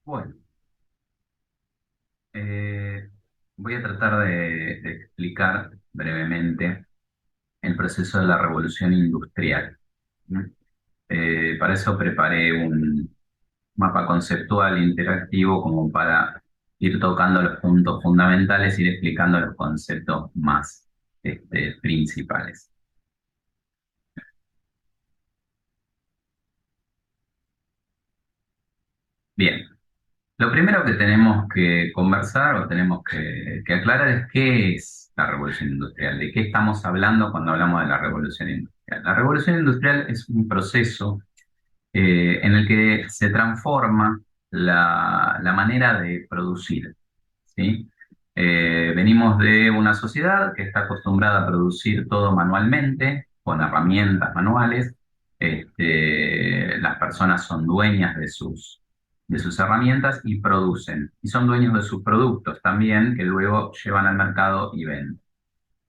Bueno, eh, voy a tratar de explicar brevemente el proceso de la revolución industrial. ¿No? Para eso preparé un mapa conceptual interactivo como para ir tocando los puntos fundamentales, ir explicando los conceptos más principales. Bien, lo primero que tenemos que conversar o tenemos que aclarar es qué es la revolución industrial, de qué estamos hablando cuando hablamos de la revolución industrial. La revolución industrial es un proceso en el que se transforma la manera de producir, ¿sí? Venimos de una sociedad que está acostumbrada a producir todo manualmente, con herramientas manuales. Las personas son dueñas de sus herramientas y producen. Y son dueños de sus productos también, que luego llevan al mercado y venden.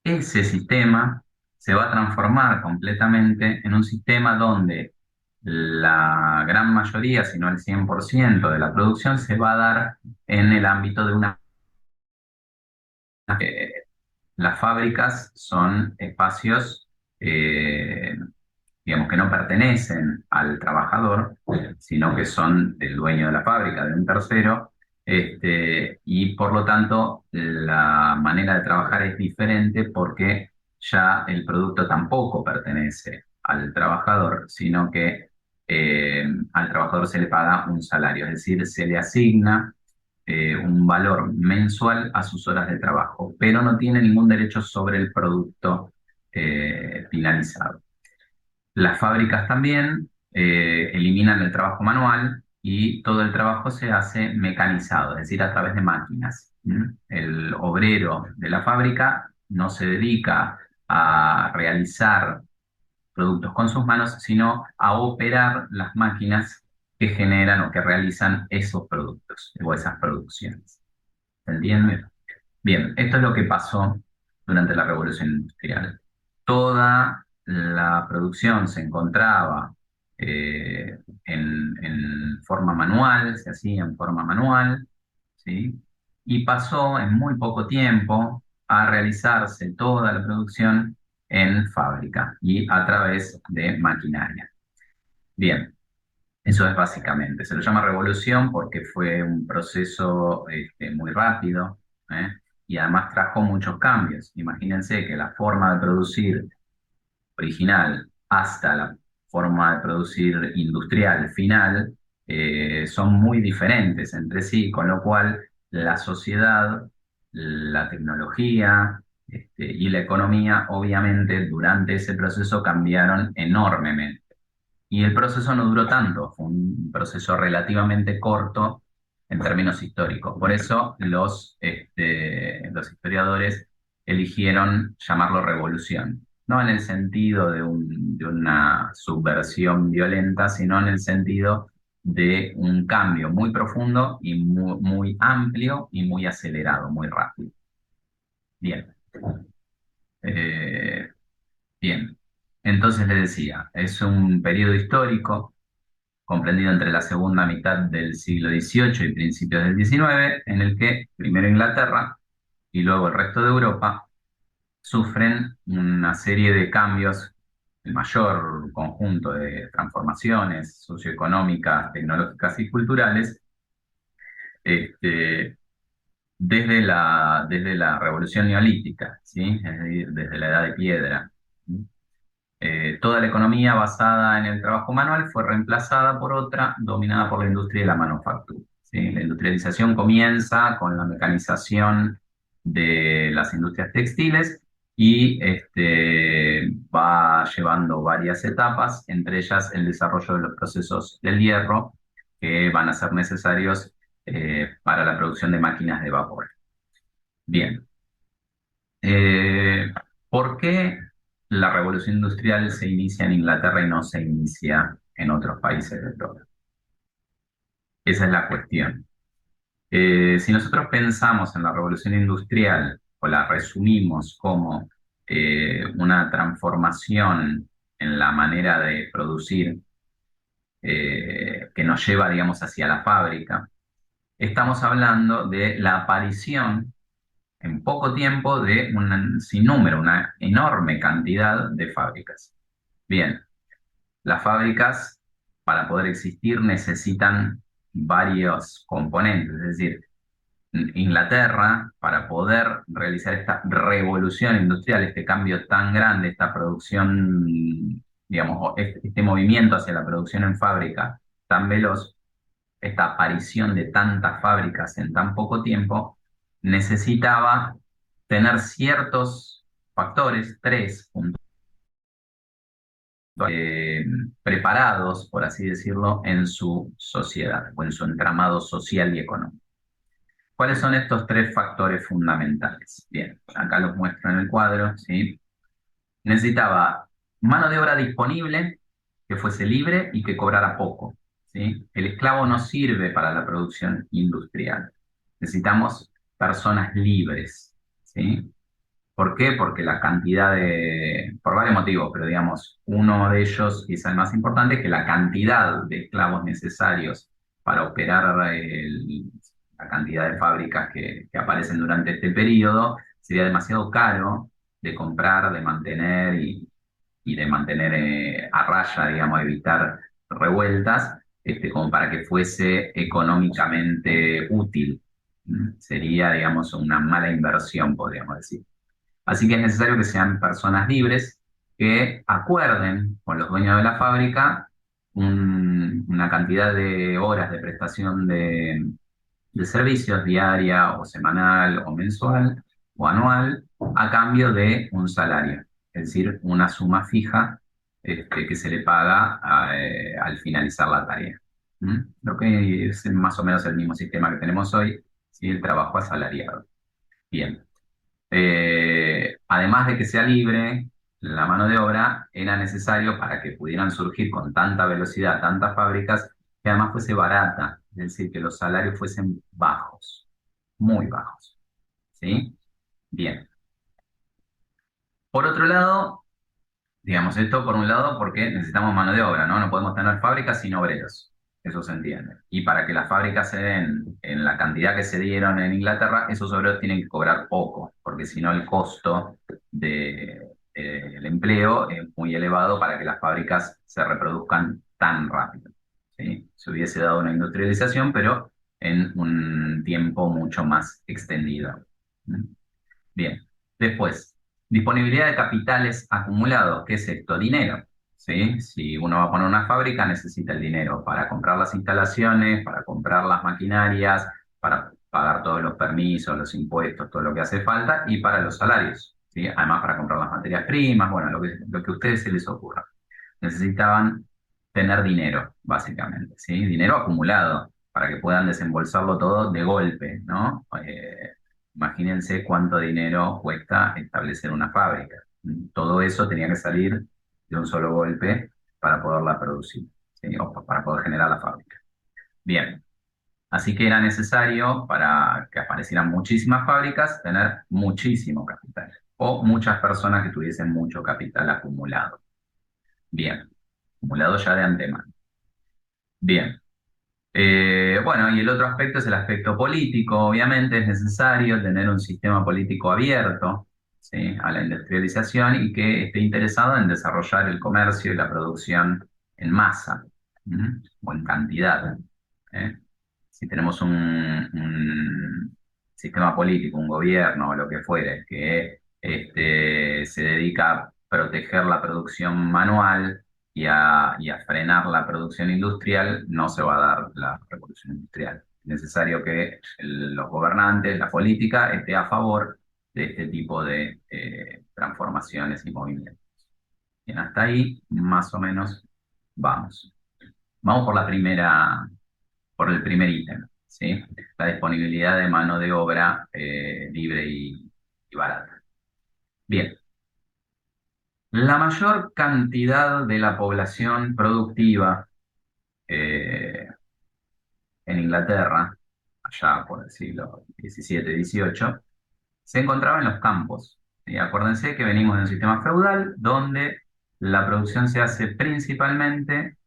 Ese sistema se va a transformar completamente en un sistema donde la gran mayoría, si no el 100% de la producción, se va a dar en el ámbito de una... Las fábricas son espacios, eh, digamos, que no pertenecen al trabajador, sino que son del dueño de la fábrica, de un tercero, y por lo tanto la manera de trabajar es diferente porque ya el producto tampoco pertenece al trabajador, sino que al trabajador se le paga un salario, es decir, se le asigna un valor mensual a sus horas de trabajo, pero no tiene ningún derecho sobre el producto finalizado. Las fábricas también eliminan el trabajo manual y todo el trabajo se hace mecanizado, es decir, a través de máquinas. ¿Mm? El obrero de la fábrica no se dedica a realizar productos con sus manos, sino a operar las máquinas que generan o que realizan esos productos o esas producciones. ¿Se entiende? Bien, esto es lo que pasó durante la Revolución Industrial. Toda la producción se encontraba en forma manual, se hacía en forma manual, ¿sí? Y pasó en muy poco tiempo a realizarse toda la producción en fábrica y a través de maquinaria. Bien, eso es básicamente. Se lo llama revolución porque fue un proceso muy rápido, ¿eh? Y además trajo muchos cambios. Imagínense que la forma de producir original hasta la forma de producir industrial final son muy diferentes entre sí, con lo cual la sociedad, la tecnología y la economía obviamente durante ese proceso cambiaron enormemente. Y el proceso no duró tanto, fue un proceso relativamente corto en términos históricos. Por eso los historiadores eligieron llamarlo revolución, no en el sentido de una subversión violenta, sino en el sentido de un cambio muy profundo y muy amplio y muy acelerado, muy rápido. Bien. Eh, Bien. Entonces le decía, es un periodo histórico comprendido entre la segunda mitad del siglo XVIII y principios del XIX, en el que primero Inglaterra y luego el resto de Europa sufren una serie de cambios, el mayor conjunto de transformaciones socioeconómicas, tecnológicas y culturales, este, desde la revolución neolítica, ¿sí? Es decir, desde la edad de piedra. Toda la economía basada en el trabajo manual fue reemplazada por otra dominada por la industria y la manufactura. ¿Sí? La industrialización comienza con la mecanización de las industrias textiles y va llevando varias etapas, entre ellas el desarrollo de los procesos del hierro que van a ser necesarios para la producción de máquinas de vapor. Bien, eh, ¿por qué la revolución industrial se inicia en Inglaterra y no se inicia en otros países de Europa? Esa es la cuestión. Si nosotros pensamos en la revolución industrial o la resumimos como una transformación en la manera de producir que nos lleva, digamos, hacia la fábrica, estamos hablando de la aparición en poco tiempo de un sinnúmero, una enorme cantidad de fábricas. Bien, las fábricas para poder existir necesitan varios componentes, es decir, Inglaterra, para poder realizar esta revolución industrial, este cambio tan grande, esta producción, digamos, o este movimiento hacia la producción en fábrica tan veloz, esta aparición de tantas fábricas en tan poco tiempo, necesitaba tener ciertos factores, tres puntos, eh, preparados, por así decirlo, en su sociedad o en su entramado social y económico. ¿Cuáles son estos tres factores fundamentales? Bien, acá los muestro en el cuadro, ¿sí? Necesitaba mano de obra disponible, que fuese libre y que cobrara poco, ¿sí? El esclavo no sirve para la producción industrial. Necesitamos personas libres, ¿sí? ¿Por qué? Porque la cantidad por varios motivos, pero digamos, uno de ellos, quizá el más importante, es que la cantidad de esclavos necesarios para operar la cantidad de fábricas que aparecen durante este periodo sería demasiado caro de comprar, de mantener y de mantener a raya, digamos, evitar revueltas, como para que fuese económicamente útil. Sería, digamos, una mala inversión, podríamos decir. Así que es necesario que sean personas libres que acuerden con los dueños de la fábrica una cantidad de horas de prestación de servicios diaria o semanal o mensual o anual a cambio de un salario, es decir, una suma fija que se le paga al finalizar la tarea. ¿Mm? Lo que es más o menos el mismo sistema que tenemos hoy, ¿sí? El trabajo asalariado. Bien. Además de que sea libre, la mano de obra era necesario para que pudieran surgir con tanta velocidad tantas fábricas, que además fuese barata, es decir, que los salarios fuesen bajos, muy bajos. ¿Sí? Bien. Por otro lado, digamos esto por un lado porque necesitamos mano de obra, ¿no? No podemos tener fábricas sin obreros. Eso se entiende. Y para que las fábricas se den en la cantidad que se dieron en Inglaterra, esos obreros tienen que cobrar poco, porque si no el costo del empleo es muy elevado para que las fábricas se reproduzcan tan rápido. ¿Sí? Se hubiese dado una industrialización, pero en un tiempo mucho más extendido. ¿Mm? Bien. Después, disponibilidad de capitales acumulados. ¿Qué es esto? Dinero. ¿Sí? Si uno va a poner una fábrica, necesita el dinero para comprar las instalaciones, para comprar las maquinarias, para pagar todos los permisos, los impuestos, todo lo que hace falta, y para los salarios. ¿Sí? Además, para comprar las materias primas, bueno, lo que a ustedes se les ocurra. Necesitaban tener dinero, básicamente, ¿sí? Dinero acumulado para que puedan desembolsarlo todo de golpe, ¿no? Imagínense cuánto dinero cuesta establecer una fábrica. Todo eso tenía que salir de un solo golpe para poderla producir, ¿sí? O para poder generar la fábrica. Bien, así que era necesario para que aparecieran muchísimas fábricas tener muchísimo capital o muchas personas que tuviesen mucho capital acumulado. Bien, acumulado ya de antemano. Bien. Bueno, y el otro aspecto es el aspecto político. Obviamente es necesario tener un sistema político abierto, ¿sí? A la industrialización y que esté interesado en desarrollar el comercio y la producción en masa, ¿m? O en cantidad. ¿Eh? Si tenemos un sistema político, un gobierno o lo que fuere, que se dedica a proteger la producción manual y a frenar la producción industrial, no se va a dar la revolución industrial. Es necesario que los gobernantes, la política, esté a favor de este tipo de transformaciones y movimientos. Bien, hasta ahí más o menos vamos. Vamos por el primer ítem, ¿sí? La disponibilidad de mano de obra libre y barata. Bien, la mayor cantidad de la población productiva eh, en Inglaterra, allá por el siglo XVII-XVIII, se encontraba en los campos. Y acuérdense que venimos de un sistema feudal donde la producción se hace principalmente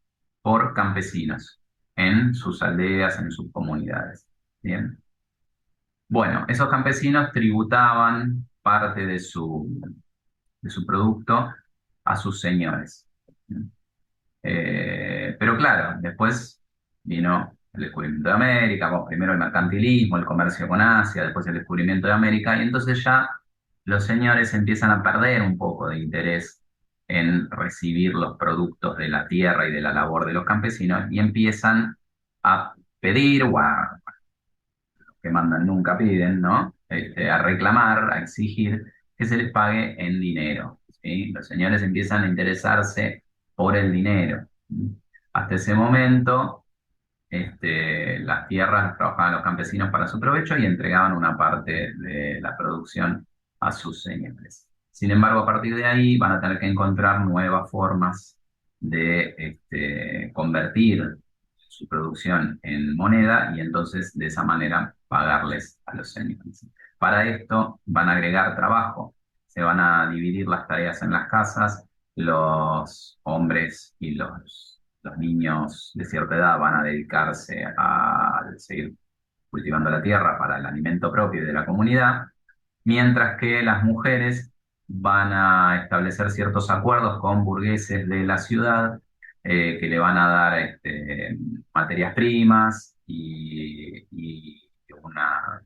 por campesinos en sus aldeas, en sus comunidades. Bien. Bueno, esos campesinos tributaban parte de su producto a sus señores. Pero claro, después vino el descubrimiento de América, bueno, primero el mercantilismo, el comercio con Asia, después el descubrimiento de América, y entonces ya los señores empiezan a perder un poco de interés en recibir los productos de la tierra y de la labor de los campesinos y empiezan a pedir o a que mandan nunca piden, ¿no? A reclamar, a exigir que se les pague en dinero, ¿sí? Los señores empiezan a interesarse por el dinero. Hasta ese momento, las tierras las trabajaban los campesinos para su provecho y entregaban una parte de la producción a sus señores. Sin embargo, a partir de ahí van a tener que encontrar nuevas formas de convertir su producción en moneda y entonces de esa manera pagarles a los señores. Para esto van a agregar trabajo, se van a dividir las tareas en las casas, los hombres y los niños de cierta edad van a dedicarse a seguir cultivando la tierra para el alimento propio de la comunidad, mientras que las mujeres van a establecer ciertos acuerdos con burgueses de la ciudad que le van a dar materias primas y una,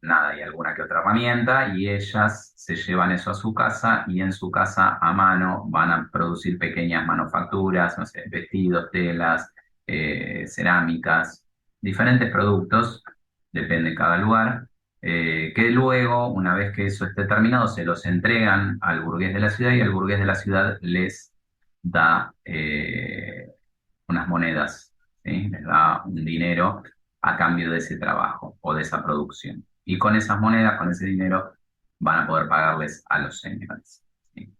nada, y alguna que otra herramienta, y ellas se llevan eso a su casa y en su casa a mano van a producir pequeñas manufacturas, no sé, vestidos, telas, cerámicas, diferentes productos, depende de cada lugar, que luego, una vez que eso esté terminado, se los entregan al burgués de la ciudad y el burgués de la ciudad les da unas monedas, ¿sí? Les da un dinero a cambio de ese trabajo o de esa producción. Y con esas monedas, con ese dinero, van a poder pagarles a los señores, ¿sí?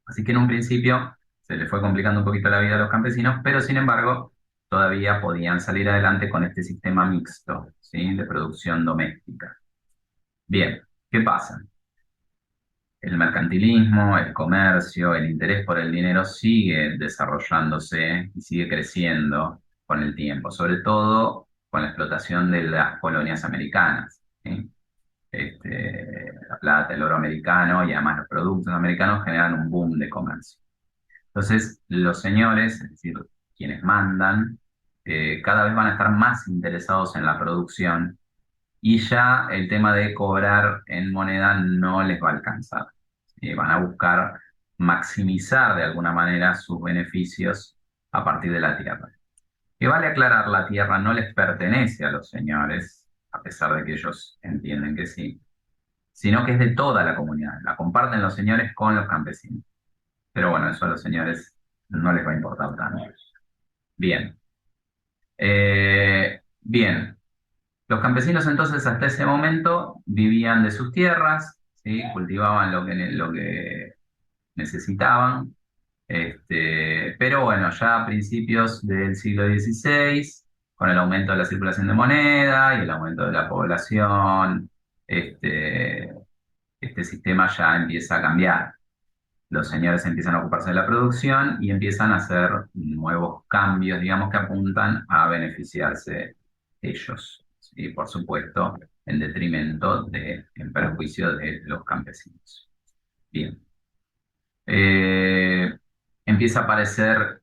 Así que en un principio se les fue complicando un poquito la vida a los campesinos, pero sin embargo todavía podían salir adelante con este sistema mixto, ¿sí? De producción doméstica. Bien, ¿qué pasa? El mercantilismo, el comercio, el interés por el dinero sigue desarrollándose y sigue creciendo con el tiempo, sobre todo con la explotación de las colonias americanas, ¿sí? La plata, el oro americano y además los productos americanos generan un boom de comercio. Entonces, los señores, es decir, quienes mandan, cada vez van a estar más interesados en la producción y ya el tema de cobrar en moneda no les va a alcanzar. Van a buscar maximizar de alguna manera sus beneficios a partir de la tierra. Que vale aclarar, la tierra no les pertenece a los señores, a pesar de que ellos entienden que sí, sino que es de toda la comunidad. La comparten los señores con los campesinos. Pero bueno, eso a los señores no les va a importar tanto. Bien. Bien. Los campesinos entonces hasta ese momento vivían de sus tierras, ¿sí? Cultivaban lo que necesitaban, pero bueno, ya a principios del siglo XVI, con el aumento de la circulación de moneda y el aumento de la población, este, este sistema ya empieza a cambiar. Los señores empiezan a ocuparse de la producción y empiezan a hacer nuevos cambios, digamos, que apuntan a beneficiarse ellos, y por supuesto, en detrimento en perjuicio de los campesinos. Bien. Eh, Empieza a aparecer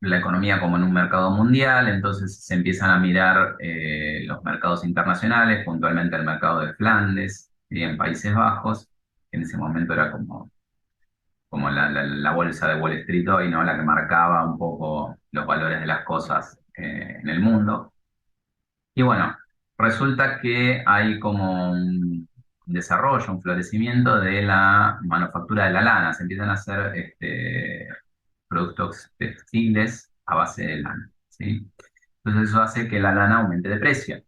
la economía como en un mercado mundial, entonces se empiezan a mirar los mercados internacionales, puntualmente el mercado de Flandes y en Países Bajos, que en ese momento era como la bolsa de Wall Street hoy, ¿no? La que marcaba un poco los valores de las cosas en el mundo. Y bueno, resulta que hay como un desarrollo, un florecimiento de la manufactura de la lana. Se empiezan a hacer productos textiles a base de lana, ¿sí? Entonces eso hace que la lana aumente de precio,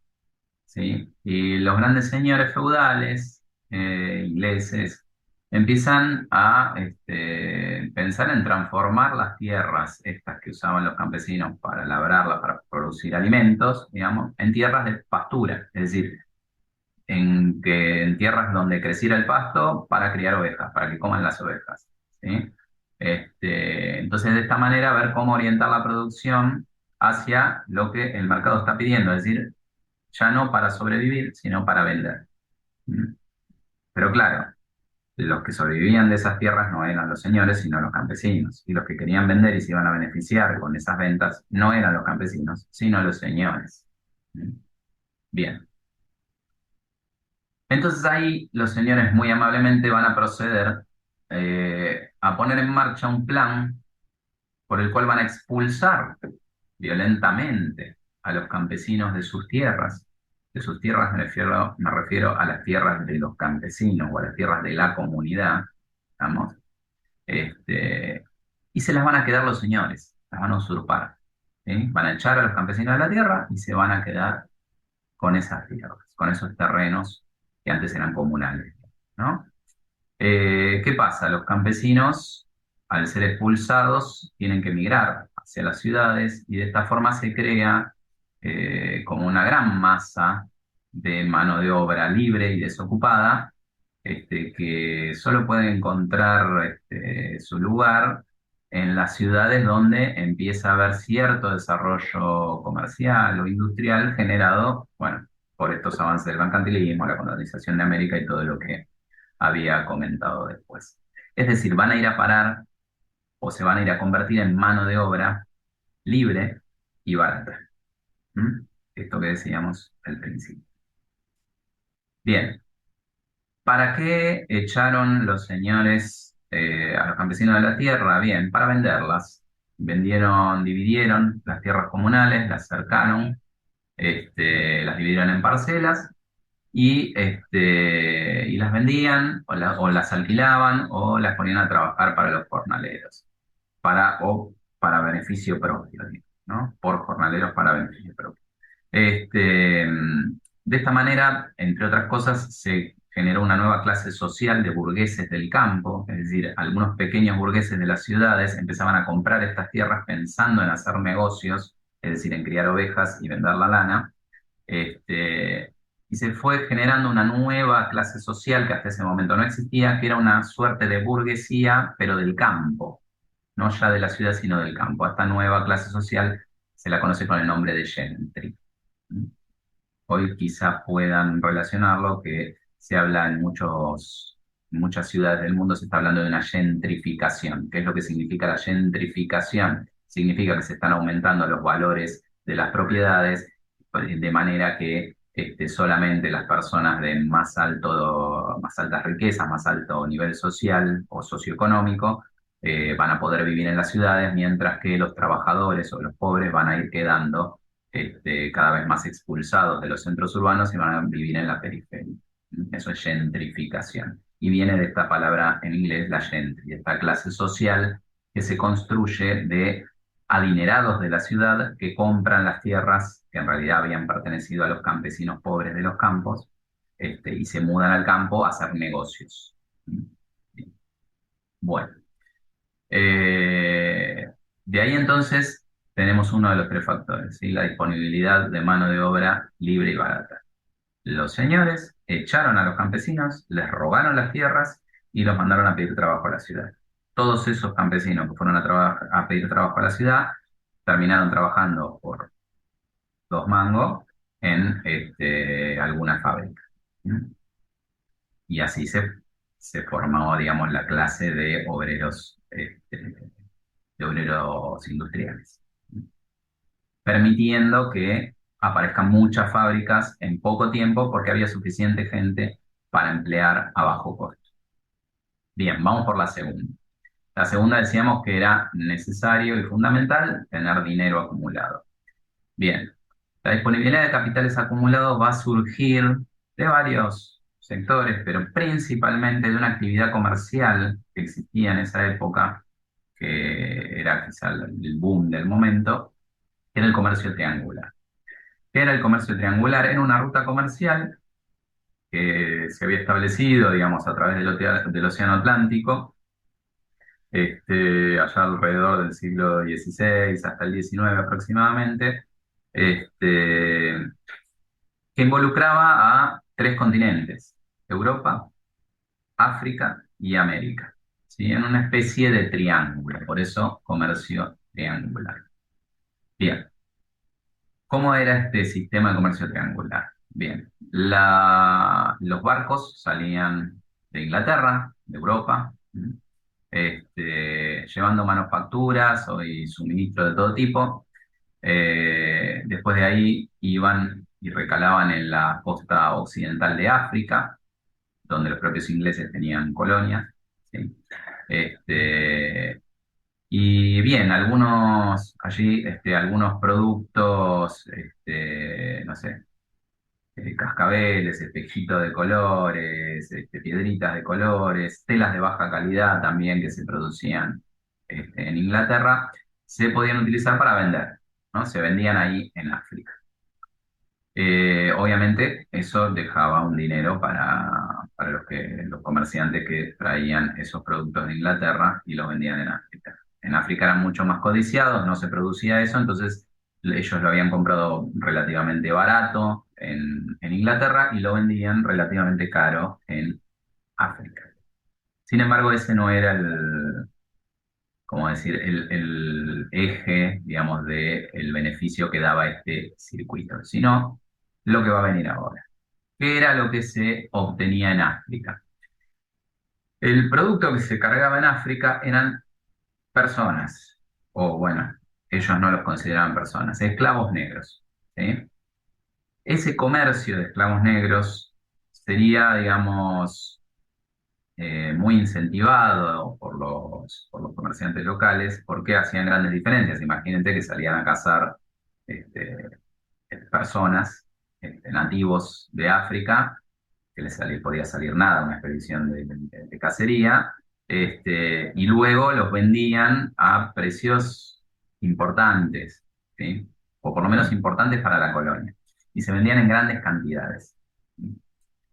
¿sí? Y los grandes señores feudales ingleses empiezan a pensar en transformar las tierras, estas que usaban los campesinos para labrarlas, para producir alimentos, digamos, en tierras de pastura, es decir, en tierras donde creciera el pasto para criar ovejas, para que coman las ovejas, ¿sí? Entonces, de esta manera, ver cómo orientar la producción hacia lo que el mercado está pidiendo, es decir, ya no para sobrevivir, sino para vender. ¿Mm? Pero claro, los que sobrevivían de esas tierras no eran los señores, sino los campesinos. Y los que querían vender y se iban a beneficiar con esas ventas no eran los campesinos, sino los señores. ¿Mm? Bien. Entonces ahí los señores muy amablemente van a proceder a poner en marcha un plan por el cual van a expulsar violentamente a los campesinos de sus tierras. De sus tierras me refiero a las tierras de los campesinos o a las tierras de la comunidad, ¿estamos? Este, y se las van a quedar los señores, las van a usurpar. ¿Sí? Van a echar a los campesinos de la tierra y se van a quedar con esas tierras, con esos terrenos que antes eran comunales, ¿no? ¿Qué pasa? Los campesinos, al ser expulsados, tienen que emigrar hacia las ciudades y de esta forma se crea como una gran masa de mano de obra libre y desocupada, que solo puede encontrar su lugar en las ciudades donde empieza a haber cierto desarrollo comercial o industrial generado, bueno, por estos avances del mercantilismo, la colonización de América y todo lo que había comentado después. Es decir, van a ir a parar o se van a ir a convertir en mano de obra libre y barata. ¿Mm? Esto que decíamos al principio. Bien, ¿para qué echaron los señores a los campesinos de la tierra? Bien, para venderlas. Vendieron, dividieron las tierras comunales, las cercaron, las dividieron en parcelas y las vendían o las alquilaban o las ponían a trabajar para los jornaleros, para beneficio propio, ¿no? Por jornaleros para beneficio propio. Este, de esta manera, entre otras cosas, se generó una nueva clase social de burgueses del campo, es decir, algunos pequeños burgueses de las ciudades empezaban a comprar estas tierras pensando en hacer negocios, es decir, en criar ovejas y vender la lana. Y se fue generando una nueva clase social que hasta ese momento no existía, que era una suerte de burguesía, pero del campo, no ya de la ciudad, sino del campo. A esta nueva clase social se la conoce con el nombre de gentry. Hoy quizás puedan relacionarlo, que se habla en muchas ciudades del mundo, se está hablando de una gentrificación. ¿Qué es lo que significa la gentrificación? Significa que se están aumentando los valores de las propiedades de manera que solamente las personas de más altas riquezas, más alto nivel social o socioeconómico, van a poder vivir en las ciudades, mientras que los trabajadores o los pobres van a ir quedando cada vez más expulsados de los centros urbanos y van a vivir en la periferia. Eso es gentrificación. Y viene de esta palabra en inglés, la gentry, esta clase social que se construye de adinerados de la ciudad que compran las tierras que en realidad habían pertenecido a los campesinos pobres de los campos, y se mudan al campo a hacer negocios. Bueno, eh, de ahí entonces tenemos uno de los tres factores, ¿sí? La disponibilidad de mano de obra libre y barata. Los señores echaron a los campesinos, les robaron las tierras y los mandaron a pedir trabajo a la ciudad. Todos esos campesinos que fueron a pedir trabajo a la ciudad terminaron trabajando por 2 mangos en alguna fábrica. ¿Mm? Y así se formó, digamos, la clase de obreros industriales, permitiendo que aparezcan muchas fábricas en poco tiempo porque había suficiente gente para emplear a bajo costo. Bien, vamos por la segunda. La segunda decíamos que era necesario y fundamental tener dinero acumulado. Bien, la disponibilidad de capitales acumulados va a surgir de varios sectores, pero principalmente de una actividad comercial que existía en esa época, que era quizá el boom del momento, que era el comercio triangular. ¿Qué era el comercio triangular? Era una ruta comercial que se había establecido, digamos, a través del Océano Atlántico, allá alrededor del siglo XVI hasta el XIX aproximadamente, este, que involucraba a tres continentes: Europa, África y América, ¿sí? En una especie de triángulo, por eso comercio triangular. Bien. ¿Cómo era este sistema de comercio triangular? Bien, los barcos salían de Inglaterra, de Europa, llevando manufacturas y suministros de todo tipo. Después de ahí iban y recalaban en la costa occidental de África, donde los propios ingleses tenían colonias. ¿Sí? Este, y bien, algunos productos, no sé, cascabeles, espejitos de colores, piedritas de colores, telas de baja calidad también que se producían en Inglaterra, se podían utilizar para vender, ¿no? Se vendían ahí en África. Obviamente eso dejaba un dinero para los comerciantes que traían esos productos de Inglaterra y los vendían en África. En África eran mucho más codiciados, no se producía eso, entonces ellos lo habían comprado relativamente barato en Inglaterra y lo vendían relativamente caro en África. Sin embargo, ese no era como decir, el eje, digamos, del beneficio que daba este circuito, sino lo que va a venir ahora. ¿Qué era lo que se obtenía en África? El producto que se cargaba en África eran personas, o bueno, ellos no los consideraban personas, esclavos negros. ¿Sí? Ese comercio de esclavos negros sería, digamos, muy incentivado por los comerciantes locales porque hacían grandes diferencias. Imagínate que salían a cazar este, personas, nativos de África, que podía salir nada, una expedición de cacería, y luego los vendían a precios importantes, ¿sí? O por lo menos importantes para la colonia. Y se vendían en grandes cantidades.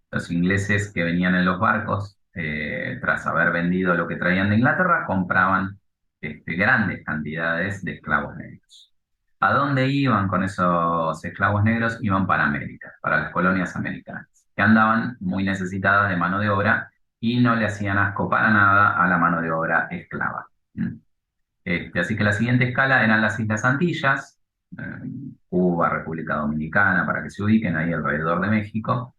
Los ingleses que venían en los barcos, tras haber vendido lo que traían de Inglaterra, compraban grandes cantidades de esclavos negros. ¿A dónde iban con esos esclavos negros? Iban para América, para las colonias americanas, que andaban muy necesitadas de mano de obra y no le hacían asco para nada a la mano de obra esclava. ¿Mm? Así que la siguiente escala eran las Islas Antillas, eh, Cuba, República Dominicana, para que se ubiquen ahí alrededor de México,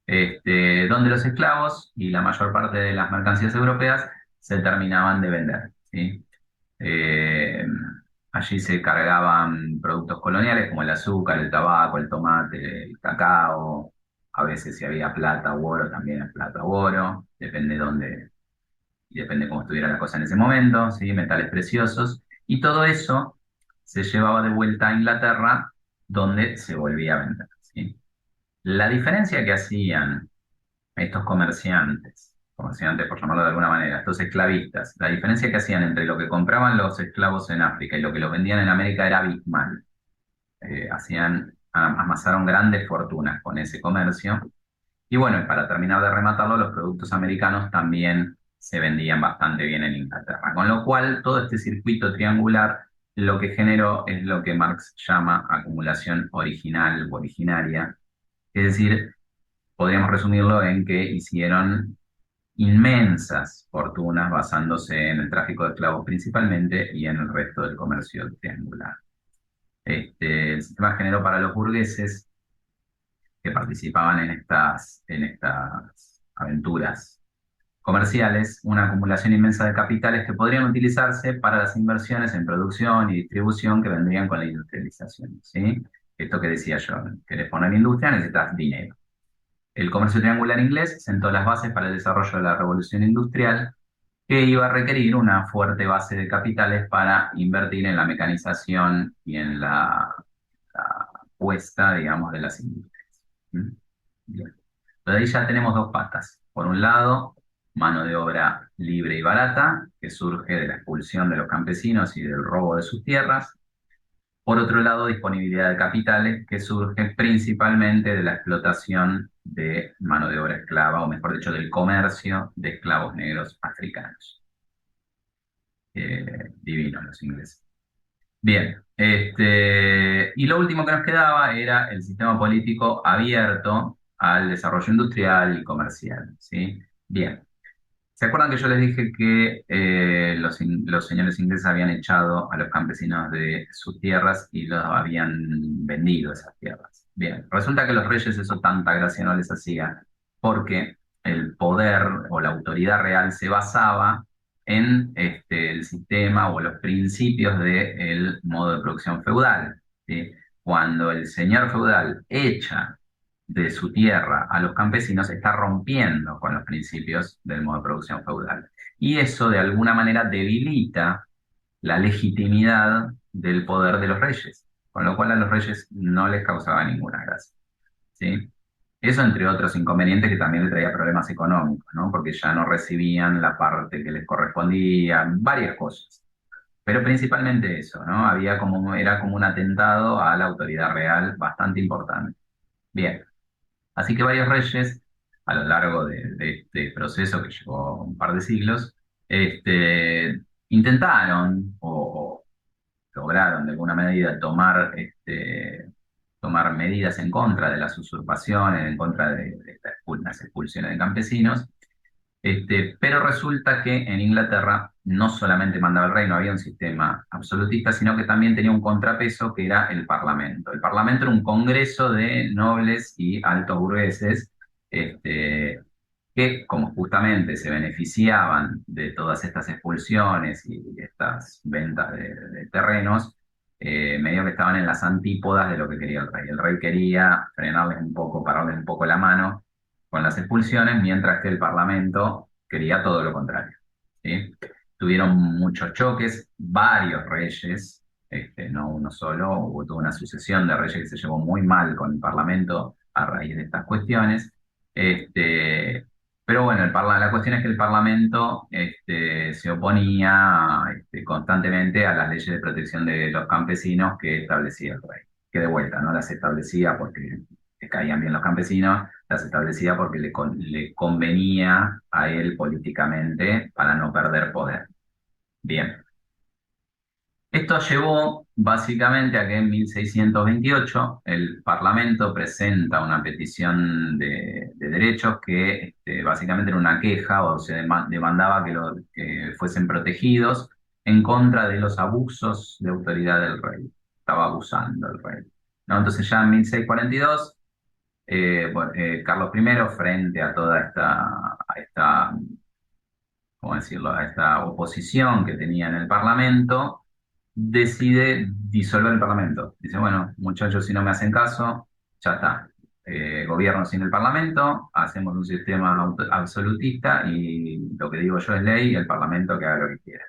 donde los esclavos y la mayor parte de las mercancías europeas se terminaban de vender. ¿Sí? Eh, Allí se cargaban productos coloniales como el azúcar, el tabaco, el tomate, el cacao. A veces si había plata u oro, también el plata u oro, depende dónde y depende cómo estuviera la cosa en ese momento, ¿sí? Metales preciosos. Y todo eso se llevaba de vuelta a Inglaterra, donde se volvía a vender. ¿Sí? La diferencia que hacían estos comerciantes por llamarlo de alguna manera, estos esclavistas, la diferencia que hacían entre lo que compraban los esclavos en África y lo que los vendían en América era abismal. Amasaron grandes fortunas con ese comercio. Y bueno, y para terminar de rematarlo, los productos americanos también se vendían bastante bien en Inglaterra. Con lo cual, todo este circuito triangular lo que generó es lo que Marx llama acumulación original o originaria. Es decir, podríamos resumirlo en que hicieron inmensas fortunas basándose en el tráfico de esclavos principalmente y en el resto del comercio triangular. El sistema generó para los burgueses que participaban en estas aventuras comerciales una acumulación inmensa de capitales que podrían utilizarse para las inversiones en producción y distribución que vendrían con la industrialización. ¿Sí? Esto que decía yo, querés poner industria, necesitas dinero. El comercio triangular inglés sentó las bases para el desarrollo de la revolución industrial, que iba a requerir una fuerte base de capitales para invertir en la mecanización y en la puesta, digamos, de las industrias. ¿Mm? Bien. Pero ahí ya tenemos dos patas. Por un lado, mano de obra libre y barata, que surge de la expulsión de los campesinos y del robo de sus tierras. Por otro lado, disponibilidad de capitales que surge principalmente de la explotación de mano de obra esclava, o mejor dicho, del comercio de esclavos negros africanos. Divinos los ingleses. Bien, y lo último que nos quedaba era el sistema político abierto al desarrollo industrial y comercial, ¿sí? Bien, ¿Se acuerdan que yo les dije que los señores ingleses habían echado a los campesinos de sus tierras y los habían vendido esas tierras? Bien, resulta que los reyes eso tanta gracia no les hacía porque el poder o la autoridad real se basaba en el sistema o los principios del modo de producción feudal, ¿sí? Cuando el señor feudal echa de su tierra a los campesinos está rompiendo con los principios del modo de producción feudal. Y eso de alguna manera debilita la legitimidad del poder de los reyes, con lo cual a los reyes no les causaba ninguna gracia, ¿sí? Eso entre otros inconvenientes que también le traía problemas económicos, ¿no? Porque ya no recibían la parte que les correspondía, varias cosas. Pero principalmente eso, ¿no? Era como un atentado a la autoridad real bastante importante. Bien. Así que varios reyes, a lo largo de este proceso que llevó un par de siglos, intentaron o lograron de alguna medida tomar medidas en contra de las usurpaciones, en contra de las expulsiones de campesinos, pero resulta que en Inglaterra no solamente mandaba el rey, no había un sistema absolutista, sino que también tenía un contrapeso que era el Parlamento. El Parlamento era un congreso de nobles y altos burgueses, este, que como justamente se beneficiaban de todas estas expulsiones y estas ventas de terrenos, medio que estaban en las antípodas de lo que quería el rey. El rey quería frenarles un poco, pararles un poco la mano con las expulsiones, mientras que el Parlamento quería todo lo contrario, ¿sí? Tuvieron muchos choques, varios reyes, no uno solo, hubo toda una sucesión de reyes que se llevó muy mal con el Parlamento a raíz de estas cuestiones. Este, pero bueno, la cuestión es que el Parlamento se oponía constantemente a las leyes de protección de los campesinos que establecía el rey, que de vuelta no las establecía porque le caían bien los campesinos, las establecía porque le convenía a él políticamente para no perder poder. Bien, esto llevó básicamente a que en 1628 el Parlamento presenta una petición de derechos que básicamente era una queja o se demandaba que fuesen protegidos en contra de los abusos de autoridad del rey. Estaba abusando el rey, ¿no? Entonces ya en 1642 Carlos I, frente a toda esta, ¿cómo decirlo?, a esta oposición que tenía en el Parlamento, decide disolver el Parlamento. Dice, bueno, muchachos, si no me hacen caso, ya está. Gobierno sin el Parlamento, hacemos un sistema absolutista y lo que digo yo es ley y el Parlamento que haga lo que quiera.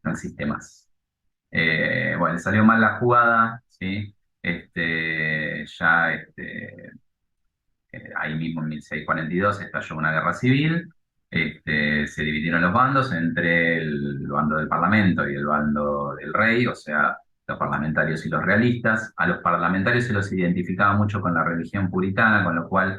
No existe más. Bueno, le salió mal la jugada, ¿sí? Ahí mismo en 1642 estalló una guerra civil, se dividieron los bandos entre el bando del Parlamento y el bando del rey, o sea, los parlamentarios y los realistas. A los parlamentarios se los identificaba mucho con la religión puritana, con lo cual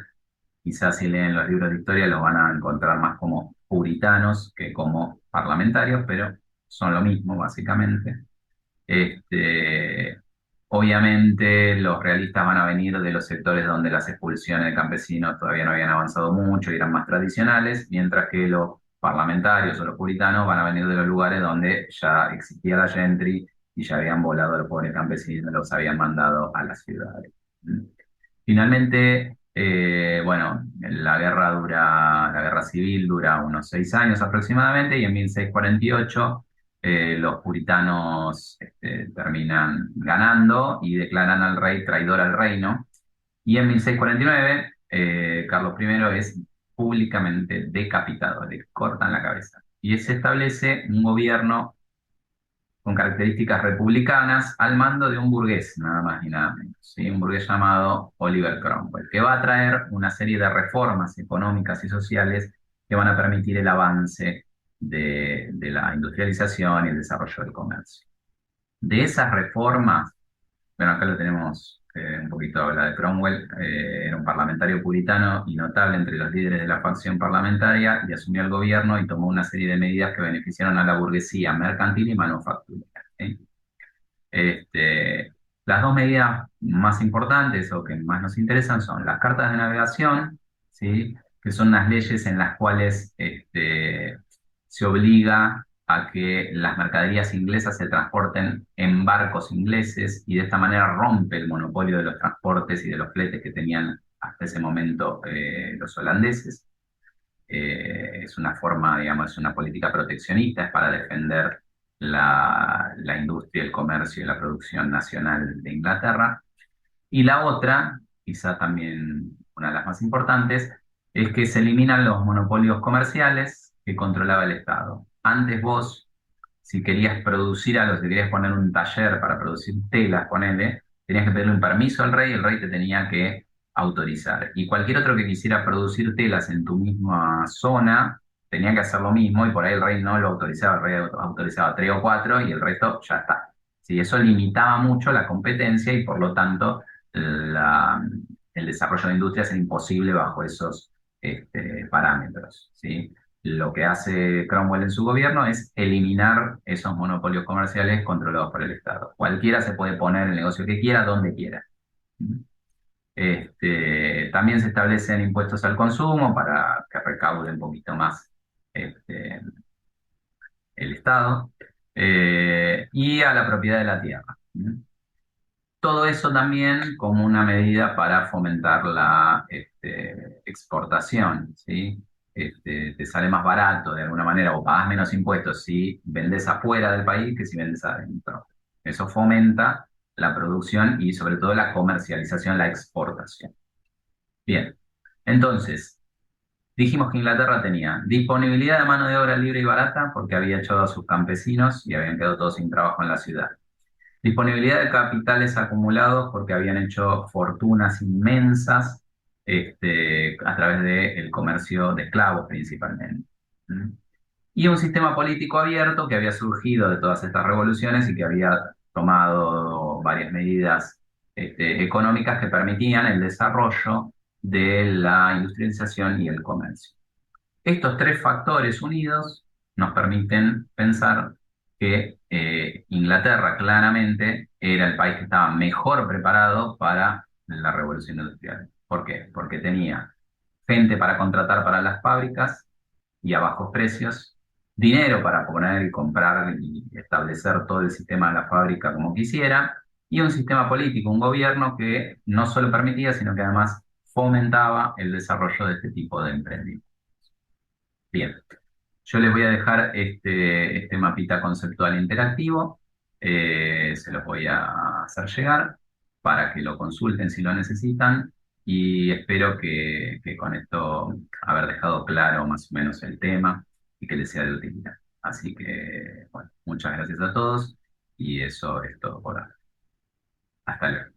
quizás si leen los libros de historia los van a encontrar más como puritanos que como parlamentarios, pero son lo mismo básicamente. Este, Obviamente los realistas van a venir de los sectores donde las expulsiones de campesinos todavía no habían avanzado mucho y eran más tradicionales, mientras que los parlamentarios o los puritanos van a venir de los lugares donde ya existía la gentry y ya habían volado a los pobres campesinos, los habían mandado a las ciudades. Finalmente, bueno, la guerra civil dura unos 6 años aproximadamente y en 1648 los puritanos terminan ganando y declaran al rey traidor al reino. Y en 1649 Carlos I es públicamente decapitado, le cortan la cabeza. Y se establece un gobierno con características republicanas al mando de un burgués, nada más ni nada menos, ¿sí? Un burgués llamado Oliver Cromwell, que va a traer una serie de reformas económicas y sociales que van a permitir el avance de la industrialización y el desarrollo del comercio. De esas reformas, bueno, acá lo tenemos un poquito habla de Cromwell, era un parlamentario puritano y notable entre los líderes de la facción parlamentaria y asumió el gobierno y tomó una serie de medidas que beneficiaron a la burguesía mercantil y manufacturera, ¿sí? Este, las dos medidas más importantes o que más nos interesan son las cartas de navegación, ¿sí? que son unas leyes en las cuales se obliga a que las mercaderías inglesas se transporten en barcos ingleses y de esta manera rompe el monopolio de los transportes y de los fletes que tenían hasta ese momento los holandeses. Es una forma, digamos, es una política proteccionista, es para defender la industria, el comercio y la producción nacional de Inglaterra. Y la otra, quizá también una de las más importantes, es que se eliminan los monopolios comerciales que controlaba el Estado. Antes vos, si querías producir algo, si querías poner un taller para producir telas, ponele, tenías que pedirle un permiso al rey y el rey te tenía que autorizar. Y cualquier otro que quisiera producir telas en tu misma zona, tenía que hacer lo mismo y por ahí el rey no lo autorizaba, el rey autorizaba tres o cuatro y el resto ya está. Sí, eso limitaba mucho la competencia y por lo tanto la- el desarrollo de industrias era imposible bajo esos parámetros, ¿sí? Lo que hace Cromwell en su gobierno es eliminar esos monopolios comerciales controlados por el Estado. Cualquiera se puede poner el negocio que quiera, donde quiera. También se establecen impuestos al consumo para que recaude un poquito más este, el Estado y a la propiedad de la tierra. Todo eso también como una medida para fomentar la exportación, ¿sí? Te sale más barato de alguna manera o pagas menos impuestos si vendes afuera del país que si vendes adentro. Eso fomenta la producción y sobre todo la comercialización, la exportación. Bien, entonces, dijimos que Inglaterra tenía disponibilidad de mano de obra libre y barata porque había echado a sus campesinos y habían quedado todos sin trabajo en la ciudad. Disponibilidad de capitales acumulados porque habían hecho fortunas inmensas a través del comercio de esclavos principalmente. ¿Mm? Y un sistema político abierto que había surgido de todas estas revoluciones y que había tomado varias medidas económicas que permitían el desarrollo de la industrialización y el comercio. Estos tres factores unidos nos permiten pensar que Inglaterra claramente era el país que estaba mejor preparado para la revolución industrial. ¿Por qué? Porque tenía gente para contratar para las fábricas y a bajos precios, dinero para poner y comprar y establecer todo el sistema de la fábrica como quisiera, y un sistema político, un gobierno que no solo permitía, sino que además fomentaba el desarrollo de este tipo de emprendimiento. Bien, yo les voy a dejar este mapita conceptual interactivo, se los voy a hacer llegar para que lo consulten si lo necesitan y espero que con esto haber dejado claro más o menos el tema y que les sea de utilidad. Así que, bueno, muchas gracias a todos y eso es todo por ahora. Hasta luego.